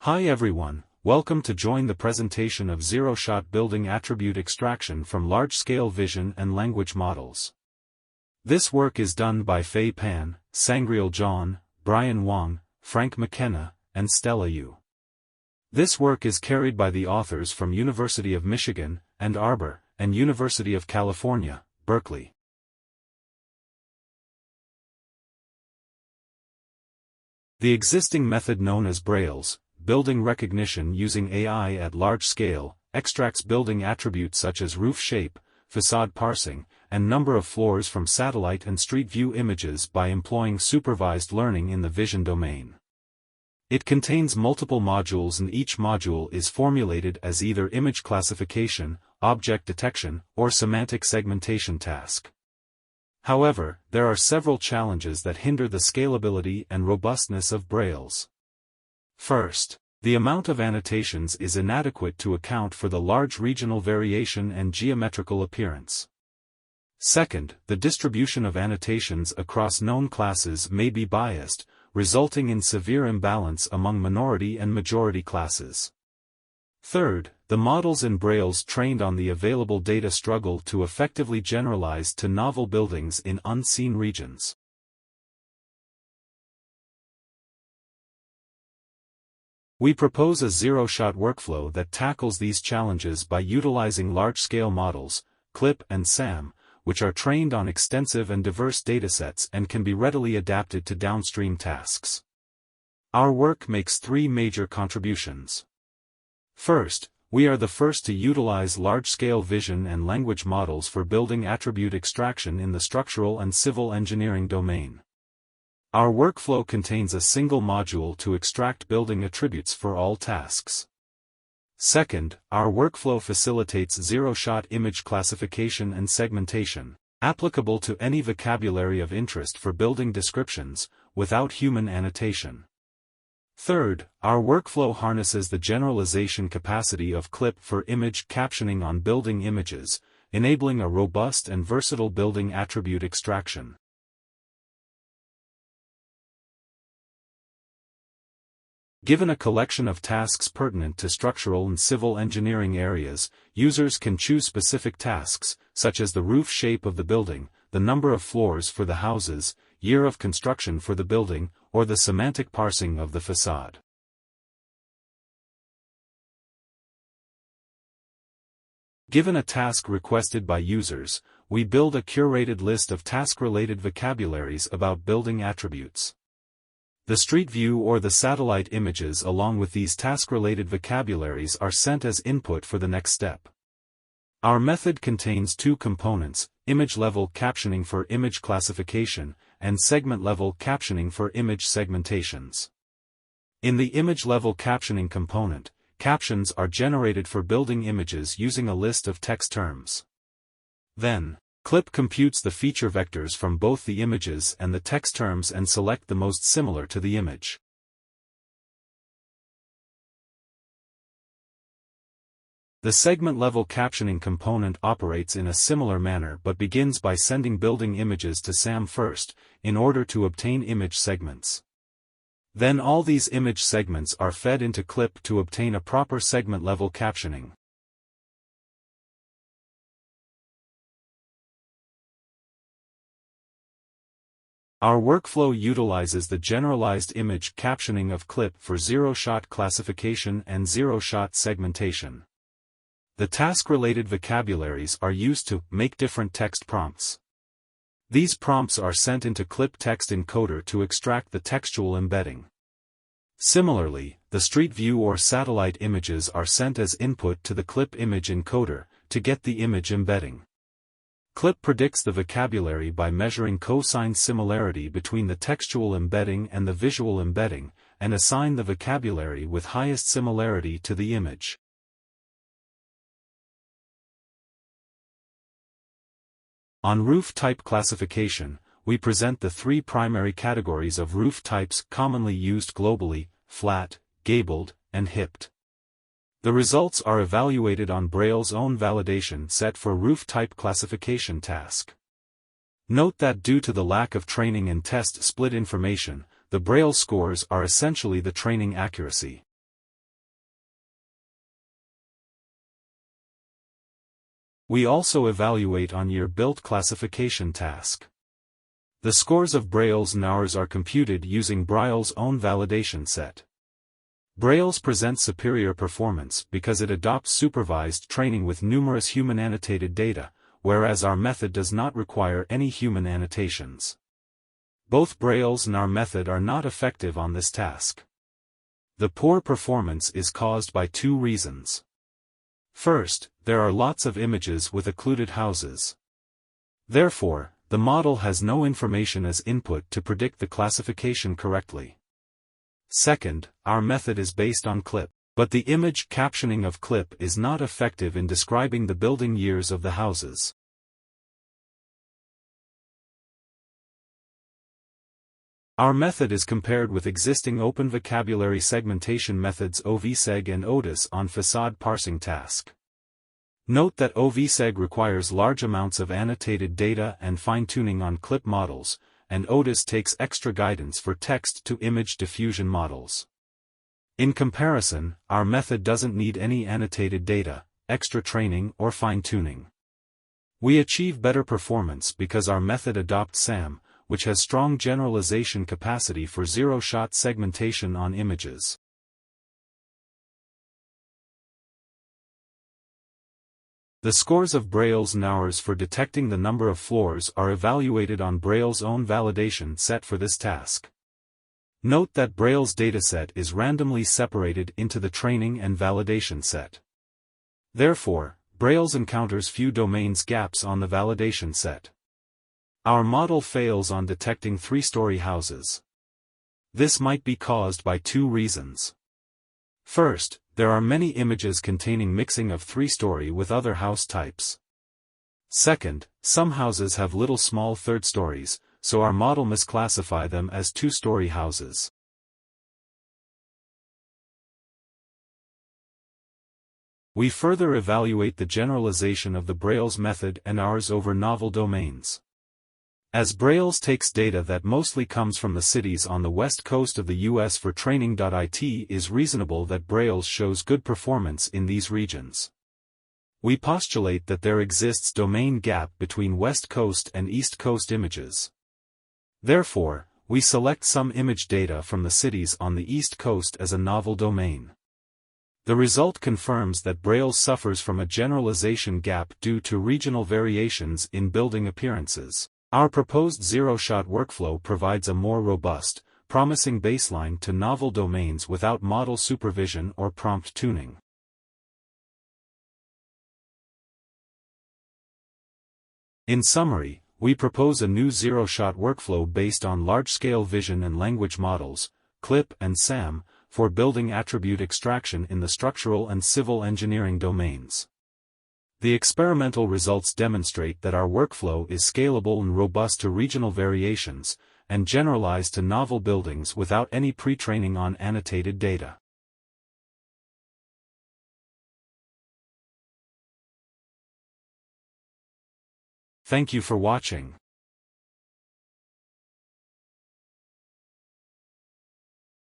Hi everyone, welcome to join the presentation of zero-shot building attribute extraction from large-scale vision and language models. This work is done by Fei Pan, Sangryul Jeon, Wang, Frank Mckenna, and Stella Yu. This work is carried by the authors from University of Michigan, Ann Arbor, and University of California, Berkeley. The existing method known as BRAILS, building recognition using AI at large scale, extracts building attributes such as roof shape, facade parsing, and number of floors from satellite and street view images by employing supervised learning in the vision domain. It contains multiple modules and each module is formulated as either image classification, object detection, or semantic segmentation task. However, there are several challenges that hinder the scalability and robustness of BRAILS. First, the amount of annotations is inadequate to account for the large regional variation and geometrical appearance. Second, the distribution of annotations across known classes may be biased, resulting in severe imbalance among minority and majority classes. Third, the models in BRAILS trained on the available data struggle to effectively generalize to novel buildings in unseen regions. We propose a zero-shot workflow that tackles these challenges by utilizing large-scale models, CLIP and SAM, which are trained on extensive and diverse datasets and can be readily adapted to downstream tasks. Our work makes three major contributions. First, we are the first to utilize large-scale vision and language models for building attribute extraction in the structural and civil engineering domain. Our workflow contains a single module to extract building attributes for all tasks. Second, our workflow facilitates zero-shot image classification and segmentation, applicable to any vocabulary of interest for building descriptions, without human annotation. Third, our workflow harnesses the generalization capacity of CLIP for image captioning on building images, enabling a robust and versatile building attribute extraction. Given a collection of tasks pertinent to structural and civil engineering areas, users can choose specific tasks, such as the roof shape of the building, the number of floors for the houses, year of construction for the building, or the semantic parsing of the facade. Given a task requested by users, we build a curated list of task-related vocabularies about building attributes. The street view or the satellite images along with these task-related vocabularies are sent as input for the next step. Our method contains two components, image-level captioning for image classification, and segment-level captioning for image segmentations. In the image-level captioning component, captions are generated for building images using a list of text terms. Then, CLIP computes the feature vectors from both the images and the text terms and select the most similar to the image. The segment-level captioning component operates in a similar manner but begins by sending building images to SAM first, in order to obtain image segments. Then all these image segments are fed into CLIP to obtain a proper segment-level captioning. Our workflow utilizes the generalized image captioning of CLIP for zero-shot classification and zero-shot segmentation. The task-related vocabularies are used to make different text prompts. These prompts are sent into CLIP text encoder to extract the textual embedding. Similarly, the street view or satellite images are sent as input to the CLIP image encoder, to get the image embedding. CLIP predicts the vocabulary by measuring cosine similarity between the textual embedding and the visual embedding, and assign the vocabulary with highest similarity to the image. On roof type classification, we present the three primary categories of roof types commonly used globally: flat, gabled, and hipped. The results are evaluated on BRAILS' own validation set for roof type classification task. Note that due to the lack of training and test split information, the BRAILS scores are essentially the training accuracy. We also evaluate on year-built classification task. The scores of BRAILS and hours are computed using BRAILS' own validation set. BRAILS presents superior performance because it adopts supervised training with numerous human-annotated data, whereas our method does not require any human annotations. Both BRAILS and our method are not effective on this task. The poor performance is caused by two reasons. First, there are lots of images with occluded houses. Therefore, the model has no information as input to predict the classification correctly. Second, our method is based on clip, but the image captioning of clip is not effective in describing the building years of the houses. Our method is compared with existing open vocabulary segmentation methods OVSeg and OTIS on facade parsing task. Note that OVSeg requires large amounts of annotated data and fine-tuning on clip models, and OTIS takes extra guidance for text-to-image diffusion models. In comparison, our method doesn't need any annotated data, extra training or fine-tuning. We achieve better performance because our method adopts SAM, which has strong generalization capacity for zero-shot segmentation on images. The scores of BRAILS and hours for detecting the number of floors are evaluated on BRAILS' own validation set for this task. Note that BRAILS' dataset is randomly separated into the training and validation set. Therefore, BRAILS encounters few domains gaps on the validation set. Our model fails on detecting three-story houses. This might be caused by two reasons. First, there are many images containing mixing of three-story with other house types. Second, some houses have little small third stories, so our model misclassify them as two-story houses. We further evaluate the generalization of the BRAILS method and ours over novel domains. As BRAILS takes data that mostly comes from the cities on the west coast of the US for training, it is reasonable that BRAILS shows good performance in these regions. We postulate that there exists domain gap between West Coast and East Coast images. Therefore, we select some image data from the cities on the East Coast as a novel domain. The result confirms that BRAILS suffers from a generalization gap due to regional variations in building appearances. Our proposed zero-shot workflow provides a more robust, promising baseline to novel domains without model supervision or prompt tuning. In summary, we propose a new zero-shot workflow based on large-scale vision and language models, CLIP and SAM, for building attribute extraction in the structural and civil engineering domains. The experimental results demonstrate that our workflow is scalable and robust to regional variations, and generalized to novel buildings without any pre-training on annotated data. Thank you for watching.